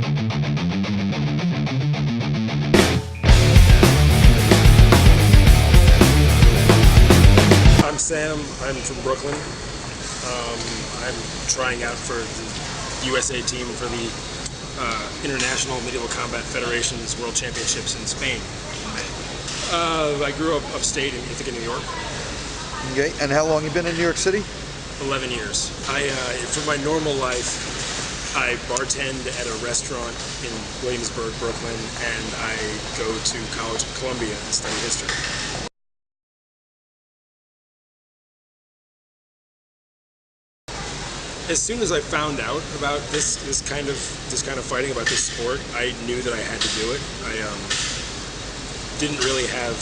I'm Sam. I'm from Brooklyn. I'm trying out for the USA team for the International Medieval Combat Federation's World Championships in Spain in May. I grew up upstate in Ithaca, New York. Okay, and how long you been in New York City? 11 years. For my normal life, I bartend at a restaurant in Williamsburg, Brooklyn, and I go to college at Columbia and study history. As soon as I found out about this kind of fighting, about this sport, I knew that I had to do it. I didn't really have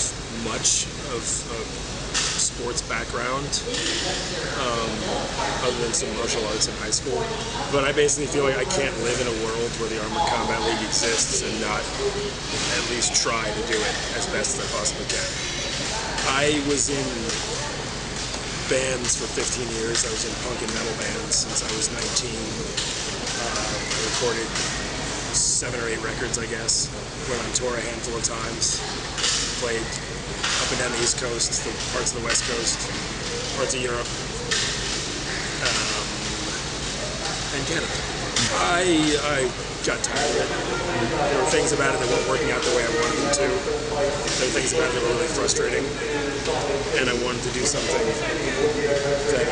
much of a sports background, other than some martial arts in high school. But I basically feel like I can't live in a world where the Armored Combat League exists and not at least try to do it as best as I possibly can. I was in bands for 15 years. I was in punk and metal bands since I was 19. I recorded 7 or 8 records, I guess. Went on tour a handful of times. Played up and down the East Coast, the parts of the West Coast, parts of Europe, and Canada. I got tired of it. There were things about it that weren't working out the way I wanted them to. There were things about it that were really frustrating, and I wanted to do something that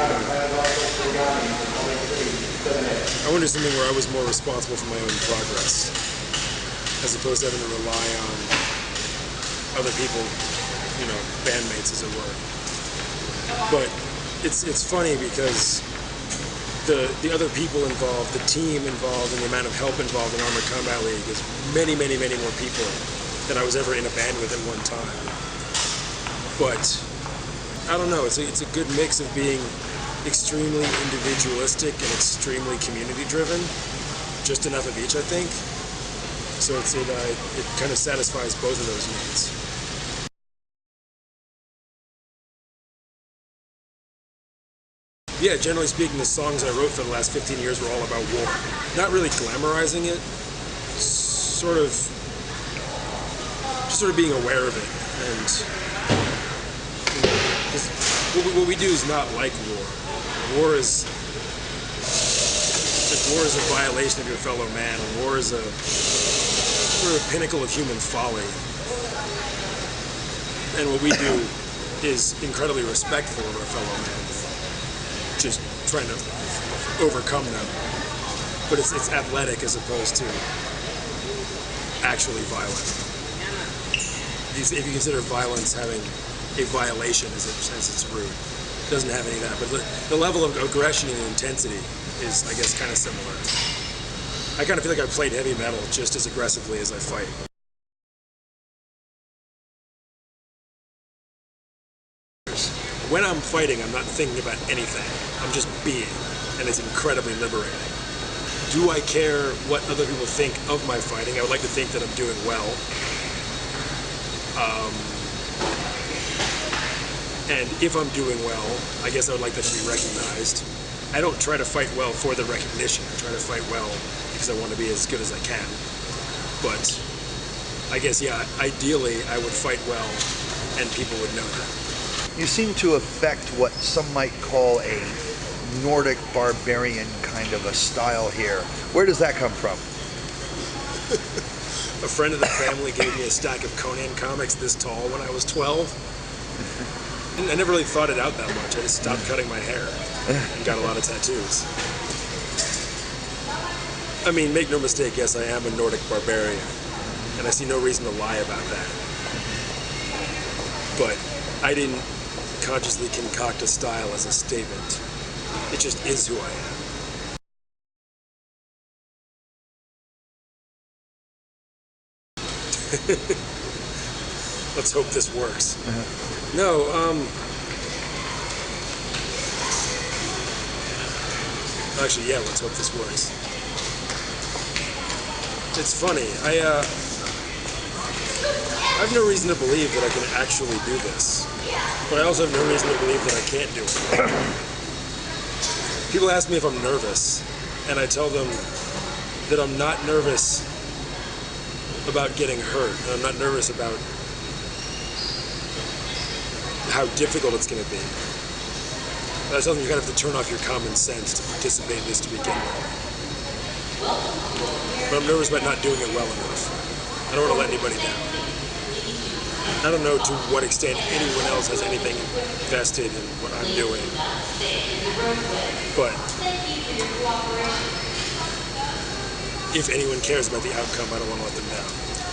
I wanted to do something where I was more responsible for my own progress, as opposed to having to rely on other people, you know, bandmates as it were. But it's funny because the other people involved, the team involved, and the amount of help involved in Armored Combat League is many, many, many more people than I was ever in a band with at one time. But I don't know, it's a good mix of being extremely individualistic and extremely community driven. Just enough of each, I think. So it kind of satisfies both of those needs. Yeah, generally speaking, the songs I wrote for the last 15 years were all about war. Not really glamorizing it, just sort of being aware of it. And what we do is not like war. War is a violation of your fellow man. War is a sort of pinnacle of human folly. And what we do is incredibly respectful of our fellow man. Just trying to overcome them, but it's athletic as opposed to actually violent. If you consider violence having a violation as its root, it doesn't have any of that. But the level of aggression and intensity is, I guess, kind of similar. I kind of feel like I played heavy metal just as aggressively as I fight. When I'm fighting, I'm not thinking about anything. I'm just being, and it's incredibly liberating. Do I care what other people think of my fighting? I would like to think that I'm doing well. And if I'm doing well, I guess I would like that to be recognized. I don't try to fight well for the recognition. I try to fight well because I want to be as good as I can. But I guess, yeah, ideally I would fight well and people would know that. You seem to affect what some might call a Nordic barbarian kind of a style here. Where does that come from? A friend of the family gave me a stack of Conan comics this tall when I was 12. I never really thought it out that much. I just stopped cutting my hair and got a lot of tattoos. I mean, make no mistake, yes, I am a Nordic barbarian, and I see no reason to lie about that. But I didn't consciously concoct a style as a statement. It just is who I am. Let's hope this works. No, actually, yeah, let's hope this works. It's funny, I have no reason to believe that I can actually do this. But I also have no reason to believe that I can't do it. People ask me if I'm nervous, and I tell them that I'm not nervous about getting hurt, and I'm not nervous about how difficult it's going to be. But I tell them you kind of have to turn off your common sense to participate in this to begin with. But I'm nervous about not doing it well enough. I don't want to let anybody down. I don't know to what extent anyone else has anything vested in what I'm doing, but if anyone cares about the outcome, I don't want to let them down.